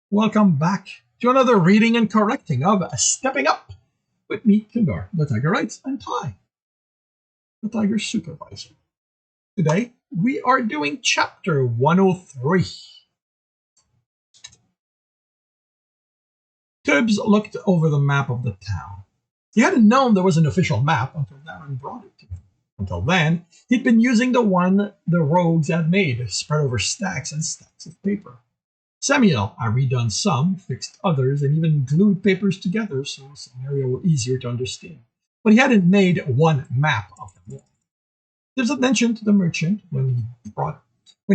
Welcome back to another reading and correcting of Stepping Up with me, Kindar, the Tiger Writes, and Ty, the Tiger Supervisor. Today, we are doing Chapter 103. Tibs looked over the map of the town. He hadn't known there was an official map until Darren brought it to him. Until then, he'd been using the one the rogues had made, spread over stacks and stacks of paper. Samuel had redone some, fixed others, and even glued papers together so some area were easier to understand. But he hadn't made one map of them all. There's a mention to the merchant when he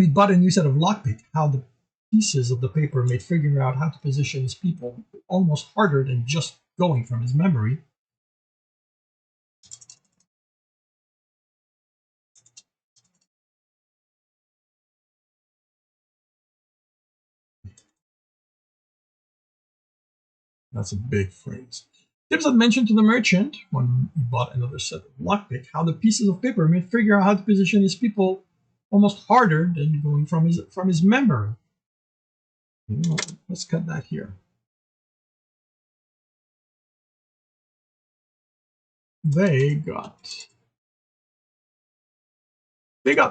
bought a new set of lockpick how the pieces of the paper made figuring out how to position his people almost harder than just going from his memory. That's a big phrase. Tibbs had mentioned to the merchant, when he bought another set of lockpick, how the pieces of paper made figure out how to position his people almost harder than going from his memory. Let's cut that here. They got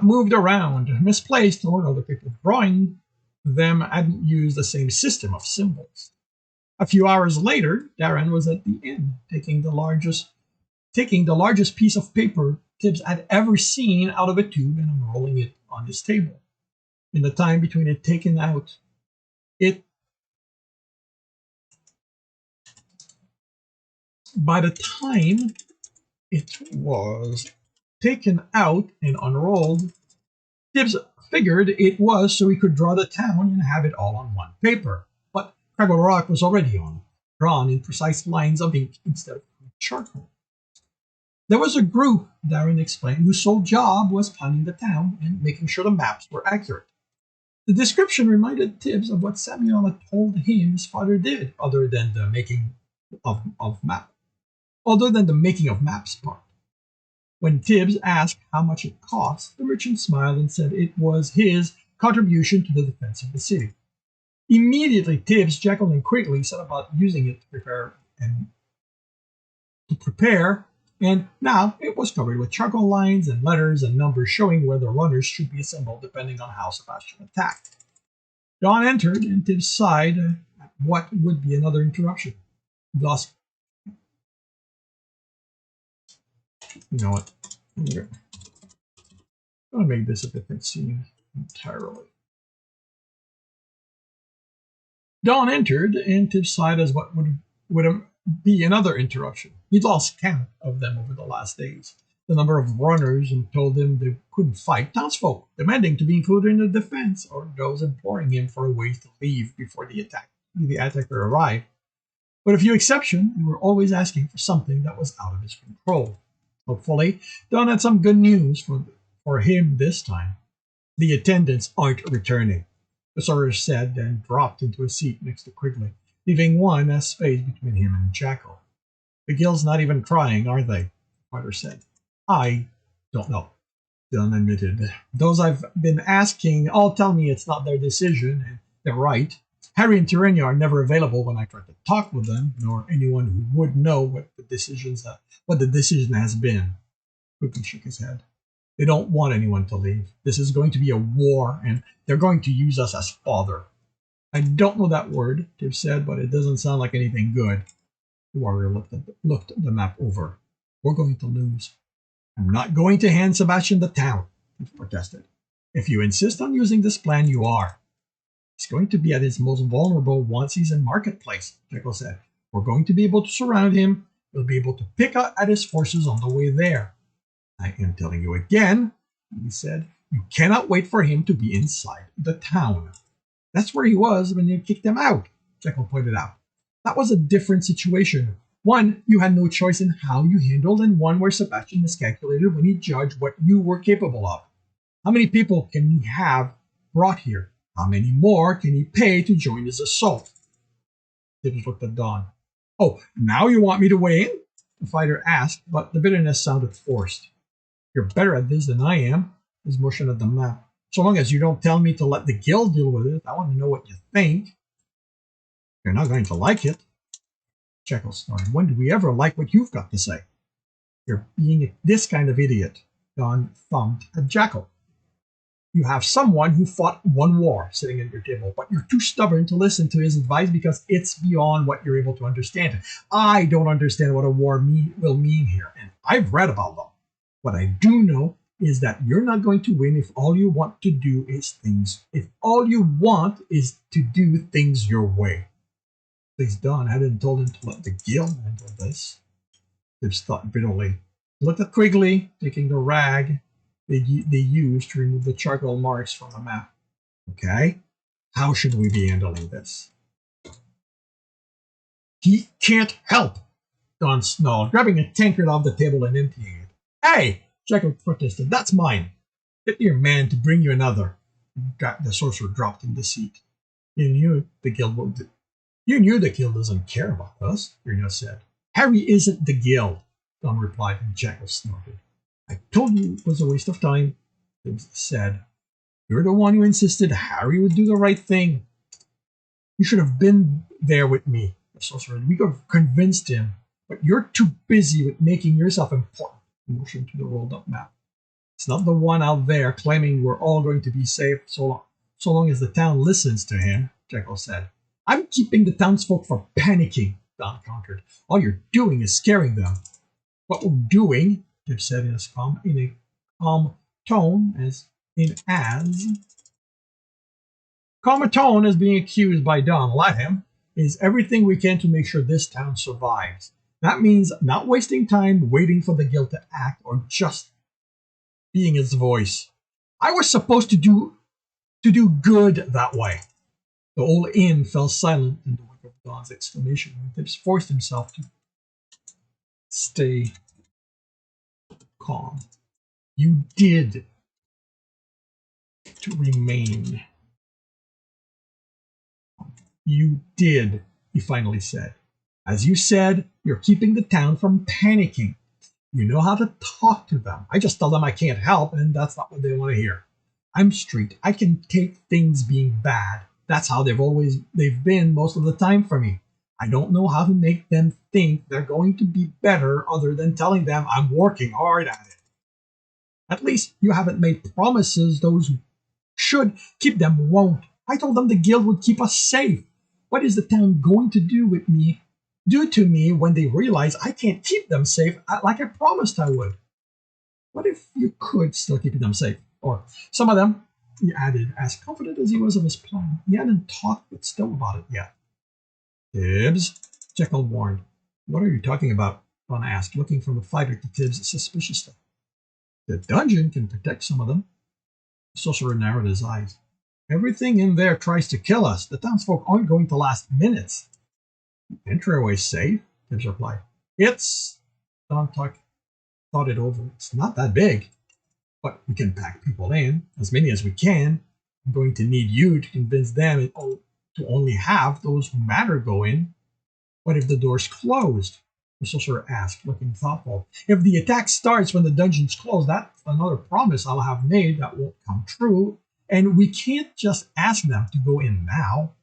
moved around, misplaced, or other people drawing them hadn't used the same system of symbols. A few hours later, Darren was at the inn, taking the largest piece of paper Tibbs had ever seen out of a tube and unrolling it on his table. In the time between it taken out, by the time it was taken out and unrolled, Tibbs figured it was so he could draw the town and have it all on one paper. But Craggle Rock was already drawn in precise lines of ink instead of charcoal. There was a group, Darren explained, whose sole job was planning the town and making sure the maps were accurate. The description reminded Tibbs of what Samuel had told him his father did, other than the making of maps part. When Tibbs asked how much it cost, the merchant smiled and said it was his contribution to the defense of the city. Immediately, Tibbs, Jekyll, and Quigley set about using it to prepare, and now it was covered with charcoal lines and letters and numbers showing where the runners should be assembled depending on how Sebastian attacked. Dawn entered, and Tibbs sighed at what would be another interruption. Thus, you know what? I'm going to make this a different scene entirely. Dawn entered, and Tibbs sighed as what would be another interruption. He'd lost count of them over the last days. The number of runners who told him they couldn't fight, townsfolk demanding to be included in the defense, or those imploring him for a way to leave before the attacker arrived. With a few exceptions, they were always asking for something that was out of his control. Hopefully, Dawn had some good news for him this time. The attendants aren't returning, the sorcerer said, then dropped into a seat next to Quigley, leaving one as space between him and Jackal. The guild's not even trying, are they? The fighter said. I don't know, Dawn admitted. Those I've been asking all tell me it's not their decision, and they're right. Harry and Tyrrhenia are never available when I try to talk with them, nor anyone who would know what the decision has been. Quigley shook his head. They don't want anyone to leave. This is going to be a war, and they're going to use us as fodder. I don't know that word, Tibbs said, but it doesn't sound like anything good. The warrior looked the map over. We're going to lose. I'm not going to hand Sebastian the town, Tibbs protested. If you insist on using this plan, you are. He's going to be at his most vulnerable once he's in Marketplace, Jekyll said. We're going to be able to surround him. We'll be able to pick out at his forces on the way there. I am telling you again, he said, you cannot wait for him to be inside the town. That's where he was when you kicked him out, Jekyll pointed out. That was a different situation. One you had no choice in how you handled, and one where Sebastian miscalculated when he judged what you were capable of. How many people can he have brought here? How many more can he pay to join his assault? Tibbs looked at Dawn. Oh, now you want me to weigh in? The fighter asked, but the bitterness sounded forced. You're better at this than I am, his motion at the map. So long as you don't tell me to let the guild deal with it, I want to know what you think. You're not going to like it. Jekyll snorted. When do we ever like what you've got to say? You're being this kind of idiot. Don thumped at Jekyll. You have someone who fought one war sitting at your table, but you're too stubborn to listen to his advice because it's beyond what you're able to understand. I don't understand what a war will mean here, and I've read about them. What I do know is that you're not going to win if all you want to do is to do things your way. Please, Don hadn't told him to let the guild handle this. Tibs thought bitterly. He looked at Quigley, taking the rag they used to remove the charcoal marks from the map. Okay, how should we be handling this? He can't help, Don snarled, grabbing a tankard off the table and emptying it. Hey, Jekyll protested, that's mine. Get your man to bring you another. The sorcerer dropped in the seat. You knew the guild doesn't care about us, Irina said. Harry isn't the guild, Don replied, and Jekyll snorted. I told you it was a waste of time, Tibs said. You're the one who insisted Harry would do the right thing. You should have been there with me, the sorcerer. We could have convinced him, but you're too busy with making yourself important. He motioned to the rolled up map. It's not the one out there claiming we're all going to be safe so long as the town listens to him, Jekyll said. I'm keeping the townsfolk from panicking, Don countered. All you're doing is scaring them. What we're doing, Tibs said in a calm tone, as being accused by Don, let him, is everything we can to make sure this town survives. That means not wasting time waiting for the guild to act or just being its voice. I was supposed to do good that way. The old inn fell silent in the wake of Don's exclamation when Tibs forced himself to stay calm. You did to remain. You did, he finally said. As you said, you're keeping the town from panicking. You know how to talk to them. I just tell them I can't help, and that's not what they want to hear. I'm straight. I can take things being bad. That's how they've been most of the time for me. I don't know how to make them think they're going to be better other than telling them I'm working hard at it. At least you haven't made promises those who should keep them won't. I told them the guild would keep us safe. What is the town going to do to me when they realize I can't keep them safe like I promised I would? What if you could still keep them safe? Or some of them, he added, as confident as he was of his plan. He hadn't talked with Stowe about it yet. Tibs, Jekyll warned. What are you talking about? Ron asked, looking from the fighter to Tibs suspiciously. The dungeon can protect some of them. The sorcerer narrowed his eyes. Everything in there tries to kill us. The townsfolk aren't going to last minutes. The entryway's safe, Tibs replied. Don thought it over. It's not that big. But we can pack people in, as many as we can. I'm going to need you to convince them to only have those who matter go in. What if the door's closed? The sorcerer asked, looking thoughtful. If the attack starts when the dungeon's closed, that's another promise I'll have made that won't come true. And we can't just ask them to go in now.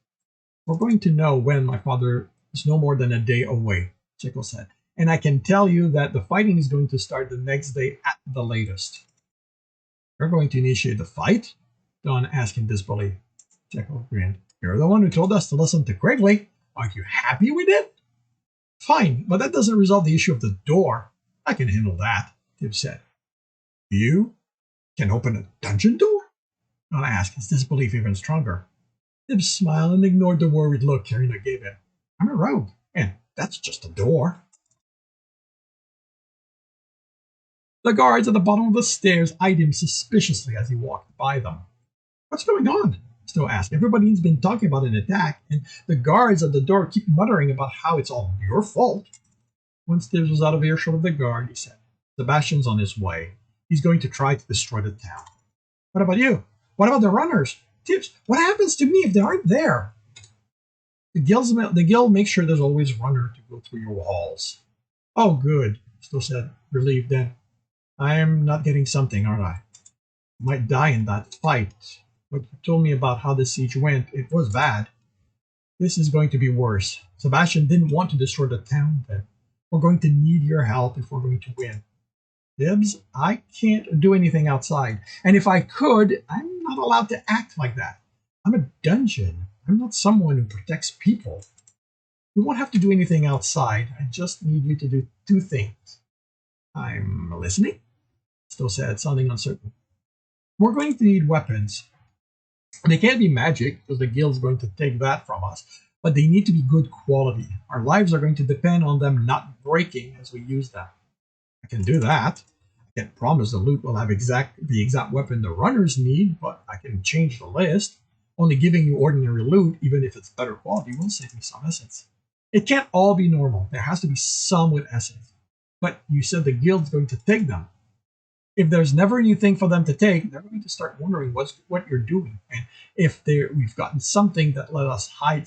We're going to know when my father is no more than a day away, Jekyll said. And I can tell you that the fighting is going to start the next day at the latest. You're going to initiate the fight? Don asked in disbelief. Jekyll grinned. You're the one who told us to listen to Quigley. Aren't you happy we did? Fine, but that doesn't resolve the issue of the door. I can handle that, Tibs said. You can open a dungeon door? Don asked, his disbelief even stronger. Tibs smiled and ignored the worried look Karina gave him. I'm a rogue, and that's just a door. The guards at the bottom of the stairs eyed him suspiciously as he walked by them. What's going on? Stowe asked. Everybody's been talking about an attack, and the guards at the door keep muttering about how it's all your fault. Once Tibs was out of earshot of the guard, he said, Sebastian's on his way. He's going to try to destroy the town. What about you? What about the runners? Tibs, what happens to me if they aren't there? The guild makes sure there's always a runner to go through your walls. Oh, good, Stowe said, relieved then. I'm not getting something, aren't I? Might die in that fight. What you told me about how the siege went, it was bad. This is going to be worse. Sebastian didn't want to destroy the town then. We're going to need your help if we're going to win. Tibs, I can't do anything outside. And if I could, I'm not allowed to act like that. I'm a dungeon. I'm not someone who protects people. You won't have to do anything outside. I just need you to do two things. I'm listening, still said, sounding uncertain. We're going to need weapons. They can't be magic, because the guild's going to take that from us, but they need to be good quality. Our lives are going to depend on them not breaking as we use them. I can do that. I can't promise the loot will have the exact weapon the runners need, but I can change the list. Only giving you ordinary loot, even if it's better quality, will save me some essence. It can't all be normal. There has to be some with essence. But you said the guild's going to take them. If there's never anything for them to take, they're going to start wondering what you're doing. And if we've gotten something that let us hide,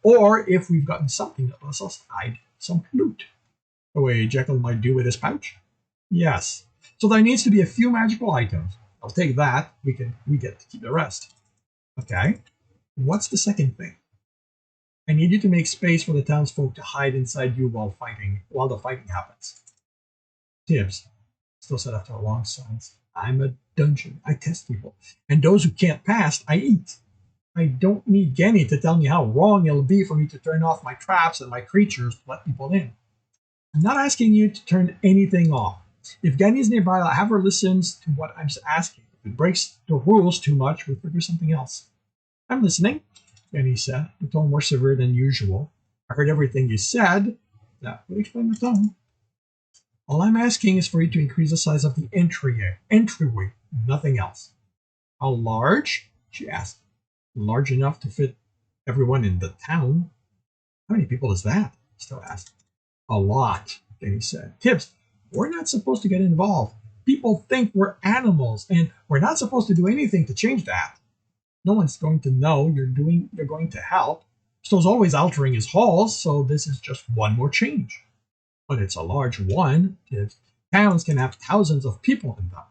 or if we've gotten something that lets us hide some loot. The way Jekyll might do with his pouch? Yes. So there needs to be a few magical items. I'll take that. We get to keep the rest. Okay. What's the second thing? I need you to make space for the townsfolk to hide inside you while the fighting happens. Tibs, still said after a long silence, I'm a dungeon. I test people. And those who can't pass, I eat. I don't need Genny to tell me how wrong it'll be for me to turn off my traps and my creatures to let people in. I'm not asking you to turn anything off. If Genny's nearby, I'll have her listen to what I'm asking. If it breaks the rules too much, we'll figure something else. I'm listening, Genny said, the tone more severe than usual. I heard everything you said. That would explain the tone. All I'm asking is for you to increase the size of the entryway, nothing else. How large? She asked. Large enough to fit everyone in the town. How many people is that? Still asked. A lot, Genny said. Tibs, we're not supposed to get involved. People think we're animals, and we're not supposed to do anything to change that. No one's going to know you're going to help. Stowe's always altering his halls, so this is just one more change. But it's a large one. Tibs. Towns can have thousands of people in them.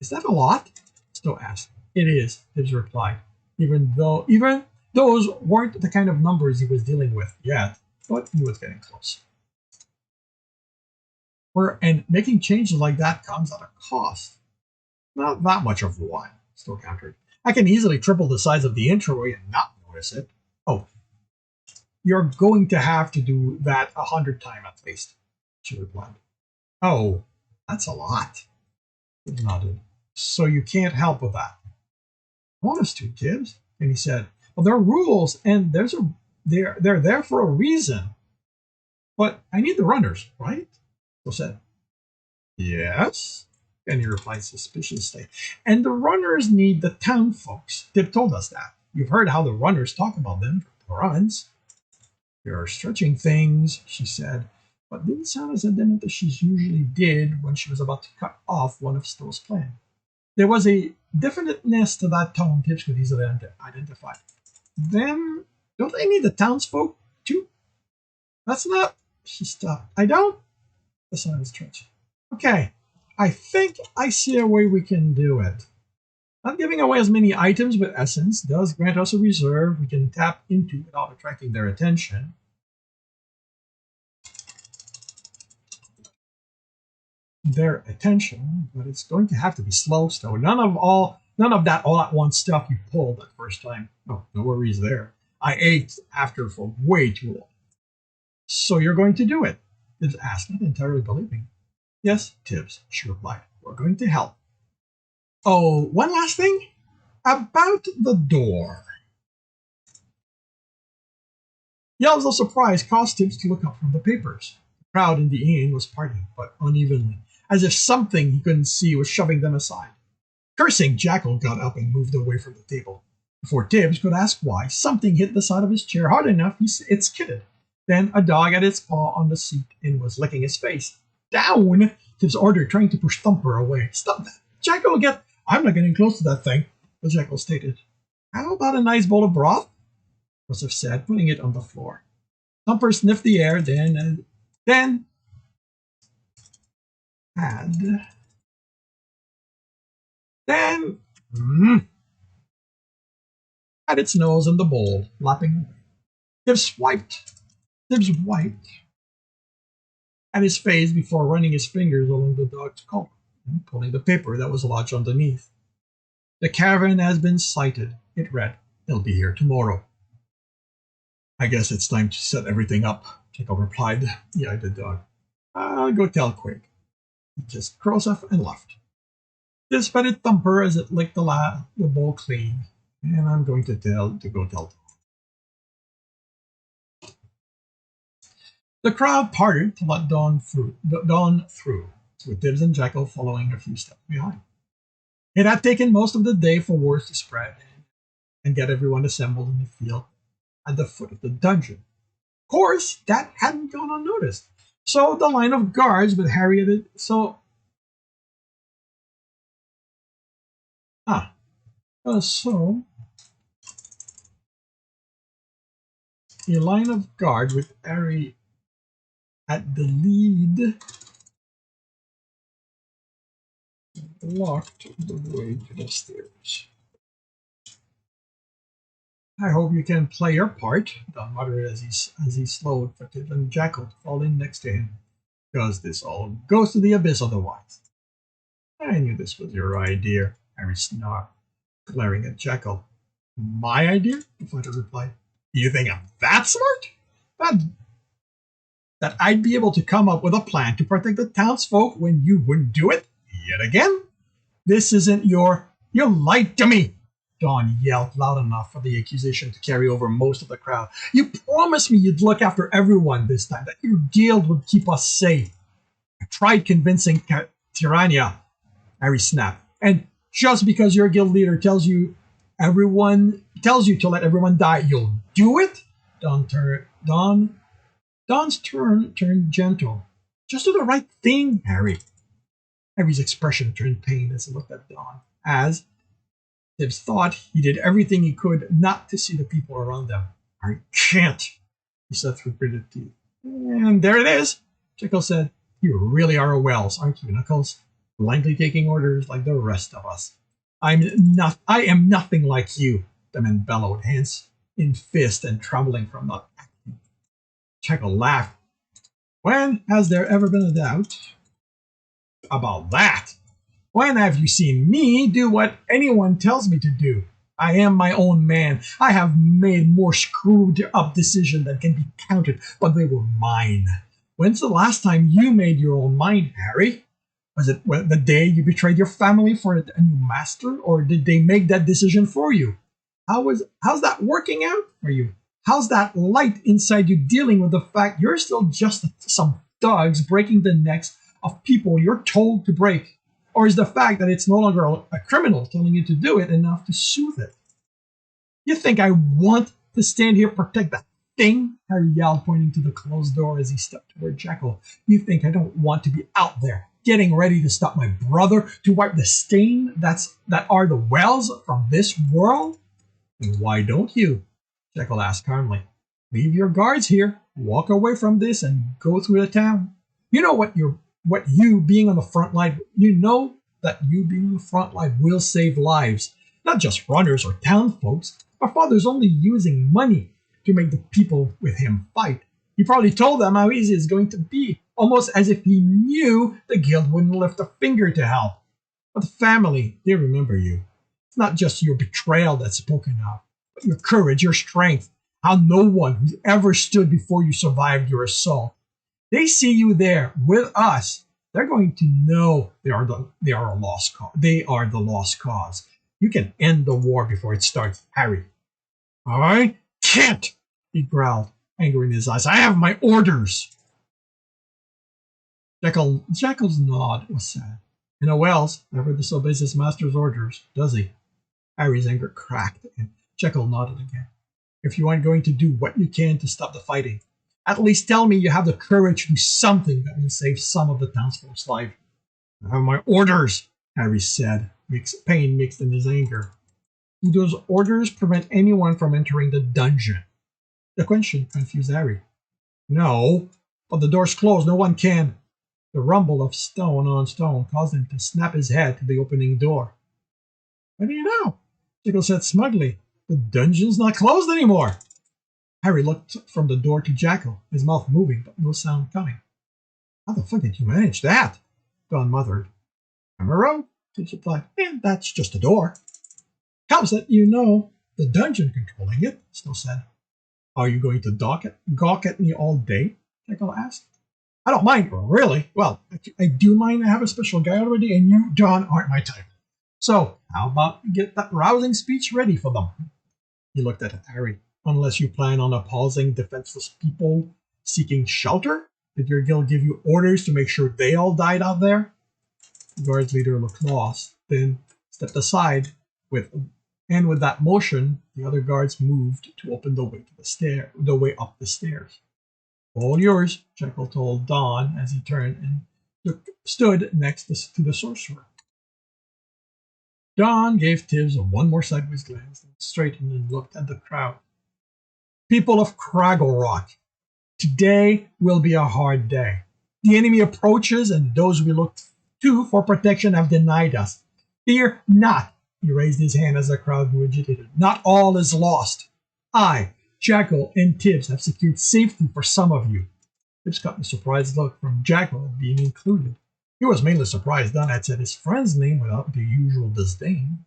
Is that a lot? Stowe asked. It is, Tibs replied. Even those weren't the kind of numbers he was dealing with yet, but he was getting close. And making changes like that comes at a cost. Not that much of one, Stowe countered. I can easily triple the size of the entryway and not notice it. Oh, you're going to have to do that 100 times at least, she replied. Oh, that's a lot, he nodded. So you can't help with that. I want us to, Tibs. And he said, well, there are rules, and they're there for a reason. But I need the runners, right? So said, yes. And he replied suspiciously. And the runners need the town folks. Tib told us that. You've heard how the runners talk about them, the runs. You're stretching things, she said, but didn't sound as adamant as she usually did when she was about to cut off one of Stowe's plans. There was a definiteness to that tone Tibs could easily identify. Then, don't they need the townsfolk too? That's not... She stopped. I don't... The sign was stretched. Okay, I think I see a way we can do it. Not giving away as many items with essence does grant us a reserve we can tap into without attracting their attention. But it's going to have to be slow still. None of that all at once stuff you pulled that first time. Oh, no worries there. I ate after for way too long. So you're going to do it? Tibs asked, not entirely believing. Yes, Tibs, she replied. We're going to help. Oh, one last thing? About the door. Yells of surprise caused Tibs to look up from the papers. The crowd in the inn was parting, but unevenly, as if something he couldn't see was shoving them aside. Cursing, Jackal got up and moved away from the table. Before Tibs could ask why, something hit the side of his chair hard enough it skidded. Then a dog had its paw on the seat and was licking his face. Down! Tibs ordered, trying to push Thumper away. Stop that! Jackal, I'm not getting close to that thing, the Jackal stated. How about a nice bowl of broth? Joseph said, putting it on the floor. Thumper sniffed the air, then had its nose in the bowl, lapping away. Tibbs wiped at his face before running his fingers along the dog's collar and pulling the paper that was lodged underneath. The caravan has been sighted, it read. They'll be here tomorrow. I guess it's time to set everything up, Jekyll replied. Yeah, the dog. I'll go tell Quig. He just curls off and left. Tibbs petted Thumper as it licked the bowl clean, and I'm going to go tell Tom. The crowd parted to let Dawn through, with Tibbs and Jekyll following a few steps behind. It had taken most of the day for word to spread and get everyone assembled in the field at the foot of the dungeon. Of course, that hadn't gone unnoticed. So the line of guards with Harry at it. So a line of guards with Harry at the lead blocked the way to the stairs. I hope you can play your part, Don muttered as he slowed for Tib and Jekyll to fall in next to him, because this all goes to the abyss otherwise. I knew this was your idea, Harry snarled, glaring at Jekyll. My idea? The fighter replied. You think I'm that smart? That I'd be able to come up with a plan to protect the townsfolk when you wouldn't do it? Yet again? This isn't you lied to me! Dawn yelled loud enough for the accusation to carry over most of the crowd. You promised me you'd look after everyone this time, that your guild would keep us safe. I tried convincing Tyrannia, Harry snapped. And just because your guild leader tells you to let everyone die, you'll do it? Dawn's turned gentle. Just do the right thing, Harry. Harry's expression turned pain as he looked at Dawn, as Tibbs thought he did everything he could not to see the people around them. I can't, he said through gritted teeth. And there it is, Jekyll said. You really are a Wells, aren't you, Knuckles? Blindly taking orders like the rest of us. I am nothing like you, the man bellowed, hands in fist and trembling from not acting. Jekyll laughed. When has there ever been a doubt about that? When have you seen me do what anyone tells me to do? I am my own man. I have made more screwed up decisions than can be counted, but they were mine. When's the last time you made your own mind, Harry? Was it the day you betrayed your family for a new master, or did they make that decision for you? How's that working out for you? How's that light inside you dealing with the fact you're still just some thugs breaking the necks of people you're told to break? Or is the fact that it's no longer a criminal telling you to do it enough to soothe it? You think I want to stand here protect that thing? Harry yelled, pointing to the closed door as he stepped toward Jekyll. You think I don't want to be out there, getting ready to stop my brother, to wipe the stain that are the Wells from this world? And why don't you? Jekyll asked calmly. Leave your guards here, walk away from this, and go through the town. You know that you being on the front line will save lives, not just runners or town folks. My father's only using money to make the people with him fight. He probably told them how easy it's going to be, almost as if he knew the guild wouldn't lift a finger to help. But the family, they remember you. It's not just your betrayal that's spoken of, but your courage, your strength, how no one who ever stood before you survived your assault. They see you there with us. They're going to know they are a lost cause. They are the lost cause. You can end the war before it starts, Harry. I can't, he growled, anger in his eyes. I have my orders. Jekyll's nod was sad. In a Wells never disobeys his master's orders, does he? Harry's anger cracked, and Jekyll nodded again. If you aren't going to do what you can to stop the fighting, at least tell me you have the courage to do something that will save some of the townsfolk's life. I have my orders, Harry said, pain mixed in his anger. Do those orders prevent anyone from entering the dungeon? The question confused Harry. No, but the door's closed. No one can. The rumble of stone on stone caused him to snap his head to the opening door. What do you know? Jekyll said smugly. The dungeon's not closed anymore. Harry looked from the door to Jacko, his mouth moving, but no sound coming. How the fuck did you manage that? Don muttered. Camera? Tibs replied. That's just a door. Helps that you know the dungeon controlling it, Snow said. Are you going to gawk at me all day? Jacko asked. I don't mind, really. Well, I do mind. I have a special guy already, and you, John, aren't my type. So, how about we get that rousing speech ready for them? He looked at Harry. Unless you plan on opposing defenseless people seeking shelter? Did your guild give you orders to make sure they all died out there? The guard's leader looked lost, then stepped aside, with that motion, the other guards moved to open the way up the stairs. All yours, Jekyll told Don as he turned and stood next to the sorcerer. Don gave Tibs one more sideways glance, then straightened and looked at the crowd. People of Craggle Rock, today will be a hard day. The enemy approaches, and those we looked to for protection have denied us. Fear not, he raised his hand as the crowd grew agitated. Not all is lost. I, Jacko, and Tibs have secured safety for some of you. Tibs got a surprised look from Jacko being included. He was mainly surprised Don had said his friend's name without the usual disdain.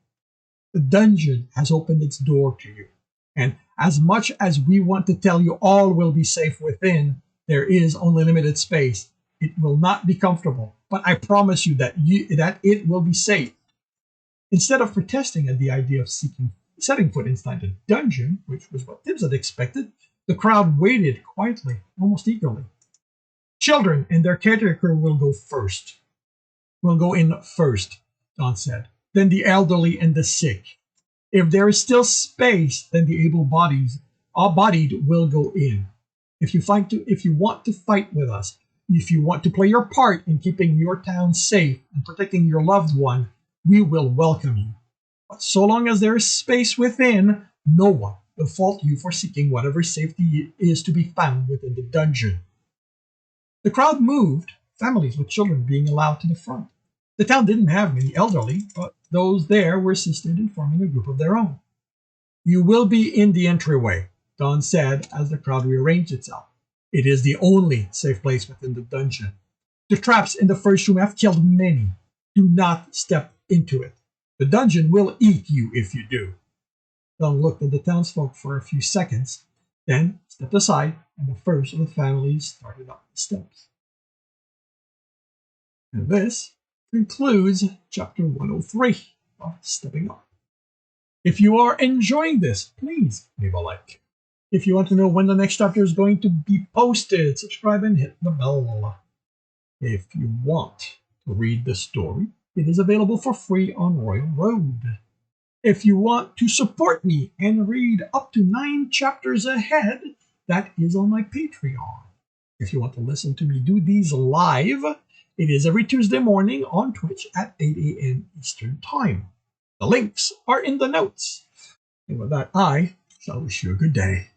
The dungeon has opened its door to you, and as much as we want to tell you all will be safe within, there is only limited space. It will not be comfortable, but I promise you that it will be safe. Instead of protesting at the idea of setting foot inside the dungeon, which was what Tibs had expected, the crowd waited quietly, almost eagerly. Children and their caretaker will go in first, Don said. Then the elderly and the sick. If there is still space, then the able-bodied will go in. If you want to fight with us, if you want to play your part in keeping your town safe and protecting your loved one, we will welcome you. But so long as there is space within, no one will fault you for seeking whatever safety is to be found within the dungeon. The crowd moved, families with children being allowed to the front. The town didn't have many elderly, but those there were assisted in forming a group of their own. You will be in the entryway, Don said as the crowd rearranged itself. It is the only safe place within the dungeon. The traps in the first room have killed many. Do not step into it. The dungeon will eat you if you do. Don looked at the townsfolk for a few seconds, then stepped aside, and the first of the families started up the steps. And this concludes Chapter 103 of Stepping Up. If you are enjoying this, please leave a like. If you want to know when the next chapter is going to be posted, subscribe and hit the bell. If you want to read the story, it is available for free on Royal Road. If you want to support me and read up to 9 chapters ahead, that is on my Patreon. If you want to listen to me do these live, it is every Tuesday morning on Twitch at 8 a.m. Eastern Time. The links are in the notes. And with that, I shall wish you a good day.